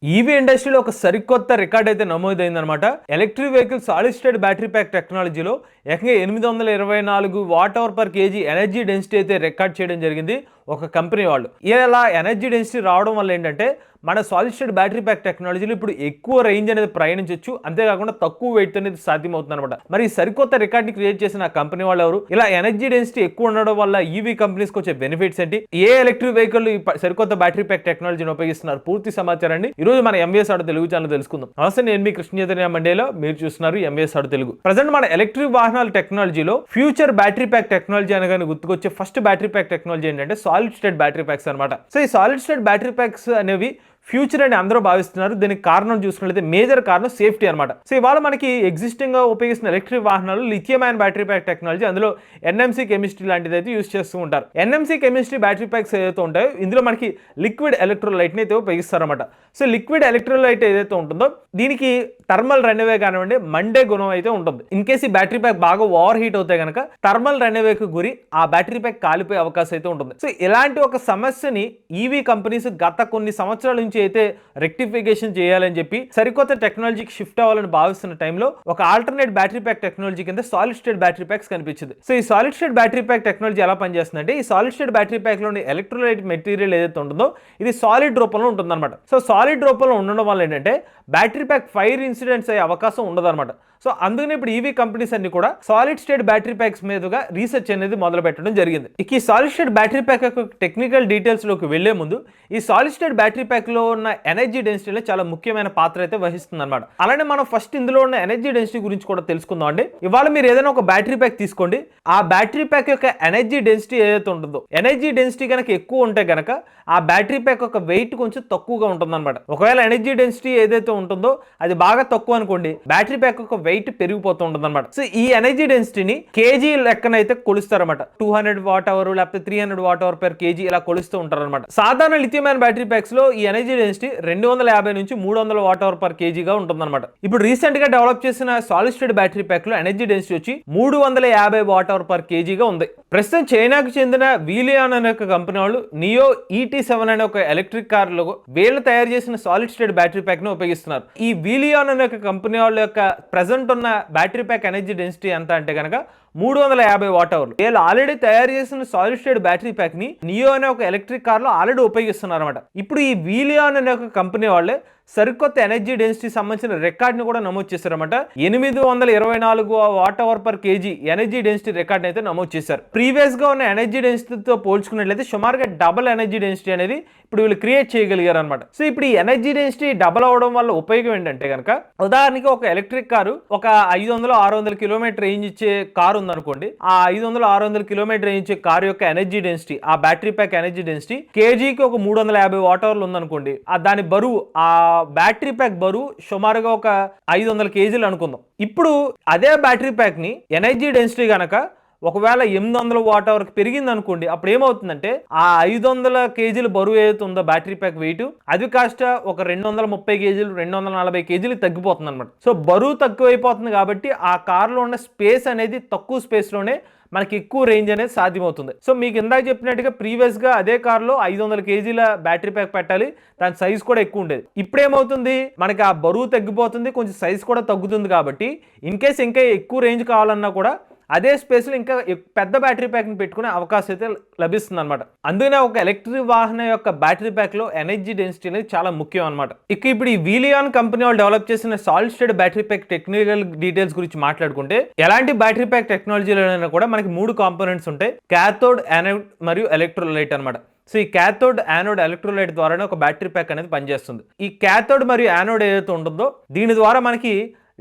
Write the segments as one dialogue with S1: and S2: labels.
S1: EV ఇండస్ట్రీలో ఒక సరికొత్త రికార్డ్ అయితే నమోదైందనమాట. Electric vehicle solid state battery pack టెక్నాలజీలో ఏకంగా 824 watt hour per KG energy density అయితే రికార్డ్ చేయడం జరిగింది ఒక కంపెనీ వాళ్ళు. ఇలా ఎనర్జీ డెన్సిటీ రావడం వల్ల ఏంటంటే మన సాలిడ్ స్టేట్ బ్యాటరీ ప్యాక్ టెక్నాలజీలో ఇప్పుడు ఎక్కువ రేంజ్ అనేది ప్రయాణించవచ్చు, అంతేకాకుండా తక్కువ వెయిట్ అనేది సాధ్యమవుతుంది అనమాట. మరి ఈ సరికొత్త రికార్డ్ని క్రియేట్ చేసిన కంపెనీ వాళ్ళు ఎవరు, ఇలా ఎనర్జీ డెన్సిటీ ఎక్కువ ఉండడం వల్ల ఈవీ కంపెనీస్కి వచ్చే బెనిఫిట్స్ ఏంటి, ఏ ఎలక్ట్రిక్ వెహికల్ ఈ సరికొత్త బ్యాటరీ ప్యాక్ టెక్నాలజీని ఉపయోగిస్తున్నారు, పూర్తి సమాచారాన్ని ఈ రోజు మన ఎంవీఎస్ ఆటో తెలుగు ఛానల్ తెలుసుకుందాం. నమస్తే, నేను మీ కృష్ణ చైతన్య మండేలో, మీరు చూస్తున్నారు ఎంవీఎస్ ఆటో తెలుగు. ప్రజెంట్ మన ఎలక్ట్రిక్ వాహనాల టెక్నాలజీలో ఫ్యూచర్ బ్యాటరీ ప్యాక్ టెక్నాలజీ అనగానే గుర్తుకొచ్చే ఫస్ట్ బ్యాటరీ ప్యాక్ టెక్నాలజీ ఏంటంటే సాలిడ్ స్టేట్ బ్యాటరీ ప్యాక్స్ అనమాట. సో ఈ సాలిడ్ స్టేట్ బ్యాటరీ ప్యాక్స్ అనేవి ఫ్యూచర్ అని అందరూ భావిస్తున్నారు. దీనికి కారణం చూసుకున్నట్లయితే మేజర్ కారణం సేఫ్టీ అనమాట. సో ఇవాళ మనకి ఎగ్జిస్టింగ్ గా ఉపయోగిస్తున్న ఎలక్ట్రిక్ వాహనాలు లిథియం అయన్ బ్యాటరీ ప్యాక్ టెక్నాలజీ, అందులో ఎన్ఎంసీ కెమిస్ట్రీ లాంటిది అయితే యూస్ చేస్తూ ఉంటారు. ఎన్ఎంసీ కెమిస్ట్రీ బ్యాటరీ ప్యాక్స్ ఏదైతే ఉంటాయో ఇందులో మనకి లిక్విడ్ ఎలక్ట్రోలైట్ ని అయితే ఉపయోగిస్తారన్నమాట. సో లిక్విడ్ ఎలక్ట్రోలైట్ ఏదైతే ఉంటుందో దీనికి థర్మల్ రన్అవే కానివ్వండి మండే గుణం అయితే ఉంటుంది. ఇన్ కేసు ఈ బ్యాటరీ ప్యాక్ బాగా ఓవర్ హీట్ అవుతాయి కనుక థర్మల్ రన్అవేకి గురి ఆ బ్యాటరీ ప్యాక్ కాలిపోయే అవకాశం అయితే ఉంటుంది. సో ఇలాంటి ఒక సమస్యని ఈవీ కంపెనీస్ గత కొన్ని సంవత్సరాల నుంచి అయితే రెక్టిఫికేషన్ చేయాలని చెప్పి సరికొత్త టెక్నాలజీకి షిఫ్ట్ అవ్వాలని భావిస్తున్న టైంలో ఒక ఆల్టర్నేట్ బ్యాటరీ ప్యాక్ టెక్నాలజీ కింద సాలిడ్ స్టేట్ బ్యాటరీ ప్యాక్స్ కనిపించింది. సో ఈ solid state battery pack technology ఎలా పనిచేస్తుందంటే, ఈ సాలిడ్ స్టేట్ బ్యాటరీ ప్యాక్ లోని ఎలక్ట్రోలైట్ మెటీరియల్ ఏదైతే ఉంటుందో ఇది సాలిడ్ రూపంలో ఉంటుందన్నమాట. సో సాలిడ్ రూపంలో ఉండడం వల్ల ఏంటంటే బ్యాటరీ ప్యాక్ ఫైర్ ఇన్సిడెంట్స్ అయ్యే అవకాశం ఉండదన్నమాట. సో అందుకని ఇప్పుడు ఈవీ కంపెనీస్ అన్ని కూడా సాలిడ్ స్టేట్ బ్యాటరీ ప్యాక్స్ మీదుగా రీసెర్చ్ అనేది మొదలు పెట్టడం జరిగింది. ఇక ఈ సాలిడ్ స్టేట్ బ్యాటరీ ప్యాక్ యొక్క టెక్నికల్ డీటెయిల్స్ లోకి వెళ్లే ముందు ఈ సాలిడ్ స్టేట్ బ్యాటరీ ప్యాక్ లో ఉన్న ఎనర్జీ డెన్సిటీలో చాలా ముఖ్యమైన పాత్ర అయితే వహిస్తుంది అనమాట. అలానే మనం ఫస్ట్ ఇందులో ఉన్న ఎనర్జీ డెన్సిటీ గురించి కూడా తెలుసుకుందాం అండి. ఇవాళ మీరు ఏదైనా ఒక బ్యాటరీ ప్యాక్ తీసుకోండి, ఆ బ్యాటరీ ప్యాక్ యొక్క ఎనర్జీ డెన్సిటీ ఏదైతే ఉంటుందో, ఎనర్జీ డెన్సిటీ కనుక ఎక్కువ ఉంటే కనుక ఆ బ్యాటరీ ప్యాక్ యొక్క వెయిట్ కొంచెం తక్కువగా ఉంటుంది అనమాట. ఒకవేళ ఎనర్జీ డెన్సిటీ ఏదైతే ఉంటుందో అది బాగా తక్కువ అనుకోండి, బ్యాటరీ ప్యాక్ యొక్క వెయిట్ పెరిగిపోతూ ఉంటుంది అనమాట. సో ఈ ఎనర్జీ డెన్సిటీని కేజీ లెక్కన అయితే కొలుస్తారన్నమాట. 200 వాట్ అవర్ లేకపోతే 300 వాట్ అవర్ పర్ కేజీ ఇలా కొలుస్తూ ఉంటారు అనమాట. సాధారణ లిథియం అయన్ బ్యాటరీ ప్యాక్స్ లో ఈ ఎనర్జీ డెన్సిటీ 250 నుంచి 300 వాట్ అవర్ పర్ కేజీగా ఉంటుంది అనమాట. ఇప్పుడు రీసెంట్ గా డెవలప్ చేసిన సాలిడ్ స్టేట్ బ్యాటరీ ప్యాక్ లో ఎనర్జీ డెన్సిటీ వచ్చి 350 వాట్ అవర్ పర్ కేజీగా ఉంది. ప్రస్తుతం చైనాకు చెందిన వీలియాన్ అనే ఒక కంపెనీ వాళ్ళు నియో ET7 అనే ఒక ఎలక్ట్రిక్ కార్ లో వీళ్ళు తయారు చేసిన సాలిడ్ స్టేట్ బ్యాటరీ ప్యాక్ ని ఉపయోగిస్తున్నారు. ఈ వీలియాన్ అనే ఒక కంపెనీ వాళ్ళ యొక్క ప్రెసెంట్ ఉన్న బ్యాటరీ ప్యాక్ ఎనర్జీ డెన్సిటీ ఎంత అంటే కనుక 350 వాట్ అవర్. వీళ్ళు ఆల్రెడీ తయారు చేసిన సాలిడ్ స్టేట్ బ్యాటరీ ప్యాక్ ని నియో అనే ఒక ఎలక్ట్రిక్ కార్ లో ఆల్రెడీ ఉపయోగిస్తున్నారు అనమాట. ఇప్పుడు ఈ వీలియాన్ అనే ఒక కంపెనీ వాళ్ళే సరికొత్త ఎనర్జీ డెన్సిటీ సంబంధించిన రికార్డ్ ని కూడా నమోదు చేశారన్నమాట. 824 watt hour per KG energy density record అయితే నమోదు చేశారు. ప్రీవియస్ గా ఉన్న ఎనర్జీ డెన్సిటీతో పోల్చుకున్నట్లయితే సుమారుగా డబుల్ ఎనర్జీ డెన్సిటీ అనేది ఇప్పుడు వీళ్ళు క్రియేట్ చేయగలిగారు అనమాట. సో ఇప్పుడు ఈ ఎనర్జీ డెన్సిటీ డబుల్ అవడం వల్ల ఉపయోగం ఏంటంటే కనుక, ఉదాహరణకి ఒక ఎలక్ట్రిక్ కారు ఒక 500-600 కిలోమీటర్ రేంజ్ ఇచ్చే కారు ఉందనుకోండి, ఆ 500-600 కిలోమీటర్ రేంజ్ ఇచ్చే కారు యొక్క ఎనర్జీ డెన్సిటీ, ఆ బ్యాటరీ ప్యాక్ ఎనర్జీ డెన్సిటీ కేజీకి ఒక 350 వాట్ అవర్లు ఉందనుకోండి, దాని బరువు, ఆ బ్యాటరీ ప్యాక్ బరువు సుమారుగా ఒక 500 కేజీలు అనుకుందాం. ఇప్పుడు అదే బ్యాటరీ ప్యాక్ ని ఎనర్జీ డెన్సిటీ గనక ఒకవేళ 800 వాట్ అవర్ పెరిగింది అనుకోండి, అప్పుడు ఏమవుతుందంటే ఆ 500 కేజీల బరువు ఏదైతే ఉందో బ్యాటరీ ప్యాక్ వెయిట్, అది కాస్త ఒక 230 కేజీలు 240 కేజీలు తగ్గిపోతుంది అనమాట. సో బరువు తక్కువైపోతుంది కాబట్టి ఆ కార్లో ఉన్న స్పేస్ అనేది తక్కువ స్పేస్ లోనే మనకి ఎక్కువ రేంజ్ అనేది సాధ్యమవుతుంది. సో మీకు ఇందాక చెప్పినట్టుగా ప్రీవియస్ గా అదే కార్లో 500 కేజీల బ్యాటరీ ప్యాక్ పెట్టాలి, దాని సైజ్ కూడా ఎక్కువ ఉండేది. ఇప్పుడు ఏమవుతుంది, మనకి ఆ బరువు తగ్గిపోతుంది, కొంచెం సైజ్ కూడా తగ్గుతుంది. కాబట్టి ఇన్ కేస్ ఇంకా ఎక్కువ రేంజ్ కావాలన్నా కూడా అదే స్పేస్లో ఇంకా పెద్ద బ్యాటరీ ప్యాక్ని పెట్టుకునే అవకాశం అయితే లభిస్తుంది అనమాట. అందుకనే ఒక ఎలక్ట్రిక్ వాహనం యొక్క బ్యాటరీ ప్యాక్లో ఎనర్జీ డెన్సిటీ అనేది చాలా ముఖ్యం అనమాట. ఇప్పుడు ఈ వీలియాన్ కంపెనీ వాళ్ళు డెవలప్ చేసిన solid state battery pack technical details గురించి మాట్లాడుకుంటే, ఎలాంటి బ్యాటరీ ప్యాక్ టెక్నాలజీలో కూడా మనకి 3 కాంపోనెంట్స్ ఉంటాయి: క్యాథోడ్, యానోడ్ మరియు ఎలక్ట్రోలైట్ అనమాట. సో ఈ క్యాథోడ్, యానోడ్, ఎలక్ట్రోలైట్ ద్వారానే ఒక బ్యాటరీ ప్యాక్ అనేది పనిచేస్తుంది. ఈ క్యాథోడ్ మరియు యానోడ్ ఏదైతే ఉంటుందో దీని ద్వారా మనకి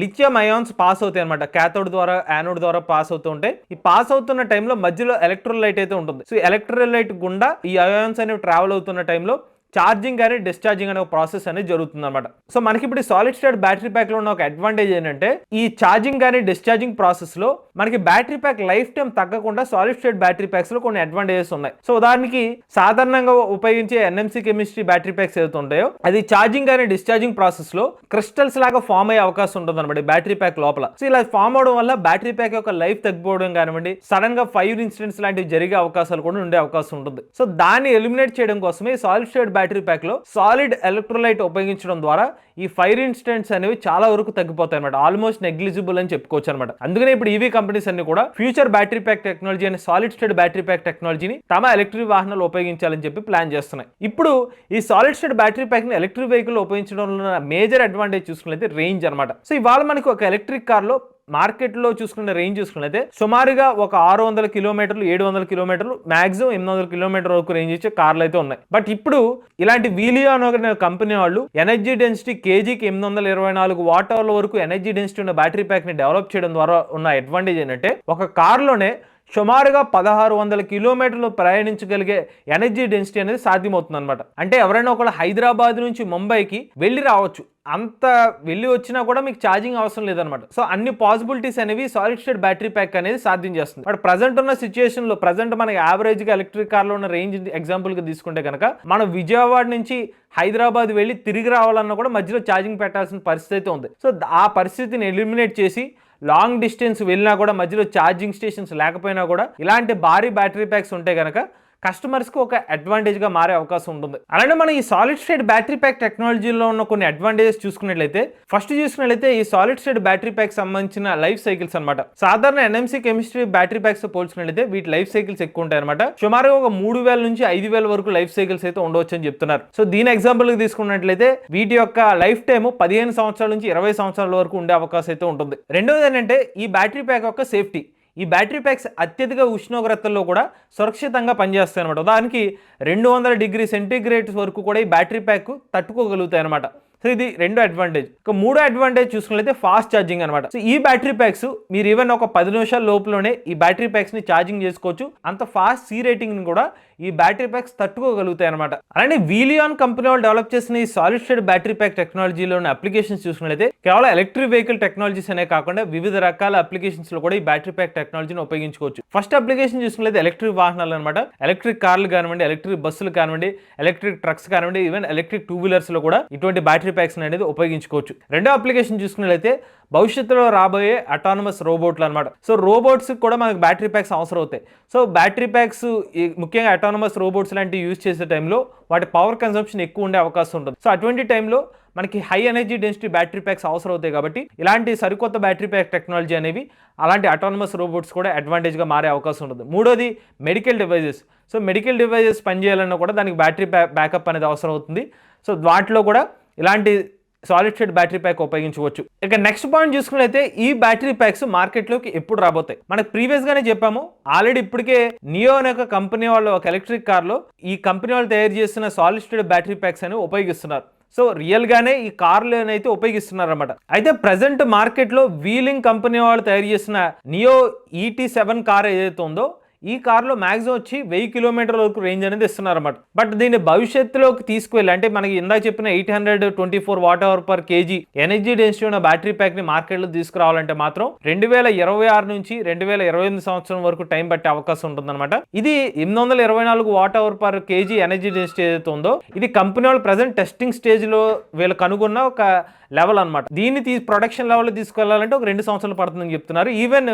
S1: లిథియం అయాన్స్ పాస్ అవుతాయి అనమాట. క్యాథోడ్ ద్వారా, యానోడ్ ద్వారా పాస్ అవుతూ ఉంటాయి. ఈ పాస్ అవుతున్న టైంలో మధ్యలో ఎలక్ట్రోలైట్ అయితే ఉంటుంది. సో ఎలక్ట్రోలైట్ గుండా ఈ అయాన్స్ అనేవి ట్రావెల్ అవుతున్న టైంలో ఛార్జింగ్ కానీ డిశ్చార్జింగ్ అనే ఒక ప్రాసెస్ అనేది జరుగుతుంది అనమాట. సో మనకి ఇప్పుడు సాలిడ్ స్టేట్ బ్యాటరీ ప్యాక్ లో ఉన్న ఒక అడ్వాంటేజ్ ఏంటంటే, ఈ ఛార్జింగ్ కానీ డిశ్చార్జింగ్ ప్రాసెస్ లో మనకి బ్యాటరీ ప్యాక్ లైఫ్ టైం తగ్గకుండా సాలిడ్ స్టేట్ బ్యాటరీ ప్యాక్స్ లో కొన్ని అడ్వాంటేజెస్ ఉన్నాయి. సో ఉదాహరణకి సాధారణంగా ఉపయోగించే ఎన్ఎంసీ కెమిస్ట్రీ బ్యాటరీ ప్యాక్స్ ఏదైతే ఉంటాయో అది ఛార్జింగ్ కానీ డిశ్చార్జింగ్ ప్రాసెస్ లో క్రిస్టల్స్ లాగా ఫామ్ అయ్యే అవకాశం ఉంటుంది అనమాట బ్యాటరీ ప్యాక్ లోపల. సో ఇలా ఫామ్ అవడం వల్ల బ్యాటరీ ప్యాక్ యొక్క లైఫ్ తగ్గిపోవడం కానివ్వండి, సడన్ గా ఫైర్ ఇన్సిడెంట్స్ లాంటివి జరిగే అవకాశాలు కూడా ఉండే అవకాశం ఉంటుంది. సో దాన్ని ఎలిమినేట్ చేయడం కోసమే సాలిడ్ స్టేట్ బ్యాటరీ ప్యాక్ లో సాలిడ్ ఎలక్ట్రోలైట్ ఉపయోగించడం ద్వారా ఈ ఫైర్ ఇన్సిడెంట్స్ అనేవి చాలా వరకు తగ్గిపోతాయి అనమాట. ఆల్మోస్ట్ నెగ్లిజిబుల్ అని చెప్పుకోవచ్చు అనమాట. అందుకనే ఇప్పుడు ఈవీ కంపెనీస్ అన్ని కూడా ఫ్యూచర్ బ్యాటరీ ప్యాక్ టెక్నాలజీ అనే సాలిడ్ స్టేట్ బ్యాటరీ ప్యాక్ టెక్నాలజీని తమ ఎలక్ట్రిక్ వాహనాలు ఉపయోగించాలని చెప్పి ప్లాన్ చేస్తున్నాయి. ఇప్పుడు ఈ సాలిడ్ స్టేట్ బ్యాటరీ ప్యాక్ ని ఎలక్ట్రిక్ వెహికల్ ఉపయోగించడంలో మేజర్ అడ్వాంటేజ్ చూసుకున్నట్లయితే రేంజ్ అనమాట. సో ఇవాళ మనకి ఒక ఎలక్ట్రిక్ కార్ లో మార్కెట్లో చూసుకున్న రేంజ్ చూసుకున్నట్లయితే సుమారుగా ఒక 600 కిలోమీటర్లు 700 కిలోమీటర్లు మాక్సిమం 800 కిలోమీటర్ వరకు రేంజ్ ఇచ్చే కార్లు అయితే ఉన్నాయి. బట్ ఇప్పుడు ఇలాంటి వీలియాన్ అనే కంపెనీ వాళ్ళు ఎనర్జీ డెన్సిటీ కేజీకి 824 వాట్ అవర్ల వరకు ఎనర్జీ డెన్సిటీ ఉన్న బ్యాటరీ ప్యాక్ ని డెవలప్ చేయడం ద్వారా ఉన్న అడ్వాంటేజ్ ఏంటంటే ఒక కార్లోనే సుమారుగా 1600 కిలోమీటర్లు ప్రయాణించగలిగే ఎనర్జీ డెన్సిటీ అనేది సాధ్యమవుతుంది అనమాట. అంటే ఎవరైనా ఒకళ్ళు హైదరాబాద్ నుంచి ముంబైకి వెళ్ళి రావచ్చు, అంత వెళ్ళి వచ్చినా కూడా మీకు ఛార్జింగ్ అవసరం లేదనమాట. సో అన్ని పాసిబిలిటీస్ అనేవి సాలిడ్ స్టేట్ బ్యాటరీ ప్యాక్ అనేది సాధ్యం చేస్తుంది. బట్ ప్రజెంట్ ఉన్న సిచ్యువేషన్ లో ప్రజెంట్ మనకి యావరేజ్ గా ఎలక్ట్రిక్ కార్ లో ఉన్న రేంజ్ ఎగ్జాంపుల్ గా తీసుకుంటే కనుక మనం విజయవాడ నుంచి హైదరాబాద్ వెళ్ళి తిరిగి రావాలన్నా కూడా మధ్యలో ఛార్జింగ్ పెట్టాల్సిన పరిస్థితి అయితే ఉంది. సో ఆ పరిస్థితిని ఎలిమినేట్ చేసి లాంగ్ డిస్టెన్స్ వెళ్ళినా కూడా మధ్యలో ఛార్జింగ్ స్టేషన్స్ లేకపోయినా కూడా ఇలాంటి భారీ బ్యాటరీ ప్యాక్స్ ఉంటే కనుక కస్టమర్స్కి ఒక అడ్వాంటేజ్గా మారే అవకాశం ఉంటుంది. అలానే మనం ఈ సాలిడ్ స్టేట్ బ్యాటరీ ప్యాక్ టెక్నాలజీలో ఉన్న కొన్ని అడ్వాంటేజెస్ చూసుకున్నట్లయితే ఫస్ట్ చూసుకున్నట్లయితే ఈ సాలిడ్ స్టేట్ బ్యాటరీ ప్యాక్ సంబంధించిన లైఫ్ సైకిల్స్ అనమాట. సాధారణ ఎన్ఎంసీ కెమిస్ట్రీ బ్యాటరీ ప్యాక్స్ పోల్చుకున్నట్లయితే వీటి లైఫ్ సైకిల్స్ ఎక్కువ ఉంటాయి అనమాట. సుమారుగా ఒక 3000 నుంచి 5000 వరకు లైఫ్ సైకిల్స్ అయితే ఉండవచ్చు అని చెప్తున్నారు. సో దీని ఎగ్జాంపుల్ తీసుకున్నట్లయితే వీటి యొక్క లైఫ్ టైమ్ 15 సంవత్సరాల నుంచి 20 సంవత్సరాల వరకు ఉండే అవకాశం అయితే ఉంటుంది. రెండవది ఏంటంటే ఈ బ్యాటరీ ప్యాక్ యొక్క సేఫ్టీ. ఈ బ్యాటరీ ప్యాక్స్ అత్యధిక ఉష్ణోగ్రతల్లో కూడా సురక్షితంగా పనిచేస్తాయి అనమాట. ఉదాహరణకి 200 డిగ్రీ సెంటీగ్రేడ్ వరకు కూడా ఈ బ్యాటరీ ప్యాక్ తట్టుకోగలుగుతాయి అనమాట. సో ఇది రెండో అడ్వాంటేజ్. ఇక మూడో అడ్వాంటేజ్ చూసుకున్నట్లయితే ఫాస్ట్ ఛార్జింగ్ అనమాట. సో ఈ బ్యాటరీ ప్యాక్స్ మీరు ఈవెన్ ఒక 10 నిమిషాల లోపలనే ఈ బ్యాటరీ ప్యాక్స్ ని ఛార్జింగ్ చేసుకోవచ్చు. అంత ఫాస్ట్ సీ రేటింగ్ ని కూడా ఈ బ్యాటరీ ప్యాక్స్ తట్టుకోగలుగుతాయి అనమాట. అలానే వీలియాన్ కంపెనీ వాళ్ళు డెవలప్ చేసిన ఈ సాలిడ్ స్టేట్ బ్యాటరీ ప్యాక్ టెక్నాలజీలో ఉన్న అప్లికేషన్స్ చూసుకున్నట్లయితే కేవలం ఎలక్ట్రిక్ వెహికల్ టెక్నాలజీస్ అనే కాకుండా వివిధ రకాల అప్లికేషన్స్ లో కూడా ఈ బ్యాటరీ ప్యాక్ టెక్నాలజీని ఉపయోగించుకోవచ్చు. ఫస్ట్ అప్లికేషన్ చూసుకున్నట్లయితే ఎలక్ట్రిక్ వాహనాలు అనమాట. ఎలక్ట్రిక్ కార్లు కానివ్వండి, ఎలక్ట్రిక్ బస్సులు కానివ్వండి, ఎలక్ట్రిక్ ట్రక్స్ కానివ్వండి, ఈవెన్ ఎలక్ట్రిక్ 2 వీలర్స్ లో కూడా ఇటువంటి బ్యాటరీ ప్యాక్స్ అనేది ఉపయోగించుకోవచ్చు. రెండో అప్లికేషన్ చూసుకున్నట్లయితే భవిష్యత్తులో రాబోయే అటానమస్ రోబోట్లు అనమాట. సో రోబోట్స్ కూడా మనకు బ్యాటరీ ప్యాక్స్ అవసరం అవుతాయి. సో బ్యాటరీ ప్యాక్స్ ముఖ్యంగా అటానమస్ రోబోట్స్ లాంటివి యూజ్ చేసే టైంలో వాటి పవర్ కన్సంప్షన్ ఎక్కువ ఉండే అవకాశం ఉంటుంది. సో అటువంటి టైంలో మనకి high energy density battery packs అవసరం అవుతాయి. కాబట్టి ఇలాంటి సరికొత్త బ్యాటరీ ప్యాక్ టెక్నాలజీ అనేవి అలాంటి అటానమస్ రోబోట్స్ కూడా అడ్వాంటేజ్గా మారే అవకాశం ఉంటుంది. మూడోది medical devices. So medical devices పనిచేయాలన్నా కూడా దానికి బ్యాటరీ బ్యాకప్ అనేది అవసరం అవుతుంది. సో వాటిలో కూడా ఇలాంటి సాలిడ్ స్టేట్ బ్యాటరీ ప్యాక్ ఉపయోగించవచ్చు. ఇక నెక్స్ట్ పాయింట్ చూసుకున్నట్లయితే ఈ బ్యాటరీ ప్యాక్స్ మార్కెట్లోకి ఎప్పుడు రాబోతాయి. మనకు ప్రీవియస్ గానే చెప్పాము, ఆల్రెడీ ఇప్పటికే నియో అనే ఒక కంపెనీ వాళ్ళు ఒక ఎలక్ట్రిక్ కార్ లో ఈ కంపెనీ వాళ్ళు తయారు చేసిన సాలిడ్ స్టేట్ బ్యాటరీ ప్యాక్స్ అని ఉపయోగిస్తున్నారు. సో రియల్ గానే ఈ కార్లు అయితే ఉపయోగిస్తున్నారు అనమాట. అయితే ప్రెసెంట్ మార్కెట్ లో వీలింగ్ కంపెనీ వాళ్ళు తయారు చేసిన నియో ET7 కార్ ఏదైతే ఉందో ఈ కార్లో మ్యాక్సిమం వచ్చి 1000 కిలోమీటర్ల వరకు రేంజ్ అనేది ఇస్తున్నారు అనమాట. బట్ దీన్ని భవిష్యత్తులోకి తీసుకువెళ్ళి అంటే మనకి ఇందాక చెప్పిన 824 watt hour per KG energy density ఉన్న బ్యాటరీ ప్యాక్ ని మార్కెట్లో తీసుకురావాలంటే మాత్రం 2026 నుంచి 2028 సంవత్సరం వరకు టైం పట్టే అవకాశం ఉంటుందన్నమాట. ఇది 824 watt hour per KG energy density ఏదైతే ఉందో ఇది కంపెనీ వాళ్ళు ప్రెసెంట్ టెస్టింగ్ స్టేజ్ లో వీళ్ళు కనుగొన్న ఒక లెవెల్ అనమాట. దీన్ని ప్రొడక్షన్ లెవెల్ తీసుకెళ్లాలంటే ఒక 2 సంవత్సరాలు పడుతుందని చెప్తున్నారు. ఈవెన్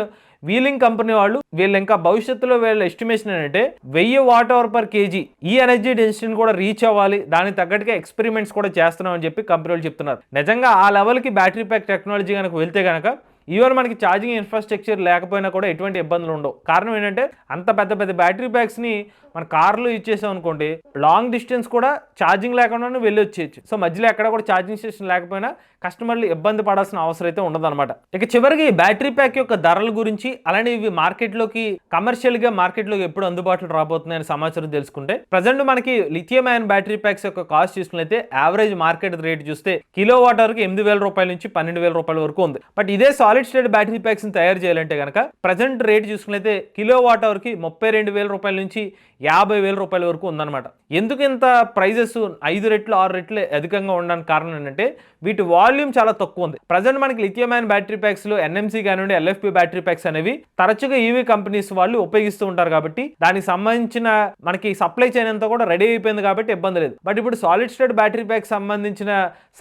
S1: వీలింగ్ కంపెనీ వాళ్ళు వీళ్ళు ఇంకా భవిష్యత్తులో వీళ్ళ ఎస్టిమేషన్ ఏంటంటే 1000 వాట్ అవర్ పర్ కేజీ ఈ ఎనర్జీ డెన్సిటీని కూడా రీచ్ అవ్వాలి, దానికి తగ్గట్టుగా ఎక్స్పెరిమెంట్స్ కూడా చేస్తున్నాం అని చెప్పి కంపెనీ వాళ్ళు చెప్తున్నారు. నిజంగా ఆ లెవెల్కి బ్యాటరీ ప్యాక్ టెక్నాలజీ కనుక వెళ్తే కనుక ఈవెన్ మనకి ఛార్జింగ్ ఇన్ఫ్రాస్ట్రక్చర్ లేకపోయినా కూడా ఎటువంటి ఇబ్బందులు ఉండవు. కారణం ఏంటంటే అంత పెద్ద పెద్ద బ్యాటరీ ప్యాక్స్ ని మన కార్లో ఇచ్చేసాం అనుకోండి, లాంగ్ డిస్టెన్స్ కూడా ఛార్జింగ్ లేకుండా వెళ్ళి వచ్చేయచ్చు. సో మధ్యలో ఎక్కడ కూడా ఛార్జింగ్ స్టేషన్ లేకపోయినా కస్టమర్లు ఇబ్బంది పడాల్సిన అవసరం అయితే ఉండదు అనమాట. ఇక చివరికి బ్యాటరీ ప్యాక్ యొక్క ధరల గురించి అలానే ఇవి మార్కెట్లోకి కమర్షియల్ గా మార్కెట్లోకి ఎప్పుడు అందుబాటులో రాబోతున్నాయని సమాచారం తెలుసుకుంటే ప్రజెంట్ మనకి లిథియం అయాన్ బ్యాటరీ ప్యాక్స్ యొక్క కాస్ట్ చూసుకున్నైతే యావరేజ్ మార్కెట్ రేట్ చూస్తే కిలో వాట్ వరకు 8,000 రూపాయల నుంచి 12,000 రూపాయల వరకు ఉంది. బట్ ఇదే సాలిడ్ స్టేట్ బ్యాటరీ ప్యాక్స్ ని తయారు చేయాలంటే కనుక ప్రజెంట్ రేట్ చూసుకున్నైతే కిలో వాట్ అవర్ కి 32,000 రూపాయల నుంచి 50,000 రూపాయల వరకు ఉందన్నమాట. ఎందుకు ఇంత ప్రైజెస్ 5 రెట్లు 6 రెట్లు అధికంగా ఉండడానికి కారణం ఏంటంటే వీటి వాల్యూమ్ చాలా తక్కువ ఉంది. ప్రజెంట్ మనకి లిథియం అయాన్ బ్యాటరీ ప్యాక్స్ లో ఎన్ఎంసీ కానివ్వండి, LFP బ్యాటరీ ప్యాక్స్ అనేవి తరచుగా ఈవీ కంపెనీస్ వాళ్ళు ఉపయోగిస్తూ ఉంటారు. కాబట్టి దానికి సంబంధించిన మనకి సప్లై చైన్ అంతా కూడా రెడీ అయిపోయింది కాబట్టి ఇబ్బంది లేదు. బట్ ఇప్పుడు సాలిడ్ స్టేట్ బ్యాటరీ ప్యాక్ సంబంధించిన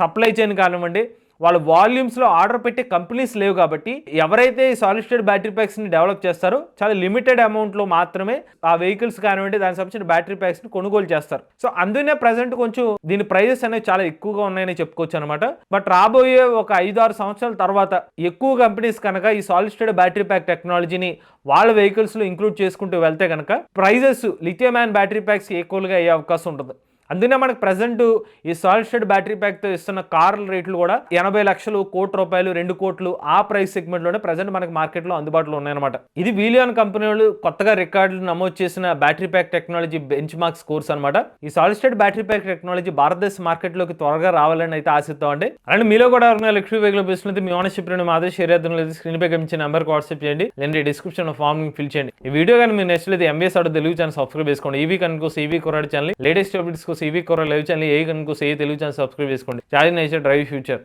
S1: సప్లై చైన్ కానివ్వండి, వాళ్ళ వాల్యూమ్స్లో ఆర్డర్ పెట్టే కంపెనీస్ లేవు కాబట్టి ఎవరైతే ఈ సాలిడ్ స్టేట్ బ్యాటరీ ప్యాక్స్ని డెవలప్ చేస్తారో చాలా లిమిటెడ్ అమౌంట్లో మాత్రమే ఆ వెహికల్స్ కానివ్వండి దానికి సంబంధించిన బ్యాటరీ ప్యాక్స్ని కొనుగోలు చేస్తారు. సో అందునే ప్రజెంట్ కొంచెం దీని ప్రైజెస్ అనేవి చాలా ఎక్కువగా ఉన్నాయని చెప్పుకోవచ్చు అనమాట. బట్ రాబోయే ఒక 5-6 సంవత్సరాల తర్వాత ఎక్కువ కంపెనీస్ కనుక ఈ సాలిడ్ స్టేట్ బ్యాటరీ ప్యాక్ టెక్నాలజీని వాళ్ళ వెహికల్స్లో ఇంక్లూడ్ చేసుకుంటూ వెళ్తే కనుక prices lithium ion battery packs ఈక్వల్గా అయ్యే అవకాశం ఉంటుంది. అందుకే మనకు ప్రజెంట్ ఈ సాలిడ్ స్టేట్ బ్యాటరీ ప్యాక్తో ఇస్తున్న కార్ల రేట్లు కూడా 80 లక్షలు, ₹1 కోటి, 2 కోట్లు ఆ ప్రైస్ సెగ్మెంట్లోనే ప్రజెంట్ మనకి మార్కెట్లో అందుబాటులో ఉన్నాయన్నమాట. ఇది వీలియాన్ కంపెనీ వాళ్ళు కొత్తగా రికార్డులు నమోదు చేసిన battery pack technology bench mark scores అనమాట. ఈ solid state battery pack technology భారతదేశ మార్కెట్లోకి త్వరగా రావాలని అయితే ఆశిస్తామండి. అండ్ మీలో కూడా ఎవరైనా ఎలక్ట్రిక్ వెహికల్ బిజినెస్ మీ ఓనర్షిప్ మాదే షేర్ చేద్దాం, స్క్రీన్ పై కనిపించే నెంబర్కి వాట్సాప్ చేయండి, లేదంటే డిస్క్రిప్షన్ ఫామ్ ఫిల్ చేయండి. ఈ వీడియో కానీ మీరు నచ్చలేదు MBS auto Telugu channel subscribe చేసుకోండి. ఈవీ కనుక ఈవీ కొరాడు ఛానల్, లేటెస్ట్ అప్డేట్స్ కోసం ఈవీ కొరాడు లైవ్ ఛానల్, ఏ కనుక ఏ తెలుగు ఛానల్ సబ్స్క్రైబ్ చేసుకోండి. చాలా నైస్ డ్రైవ్ ఫ్యూచర్.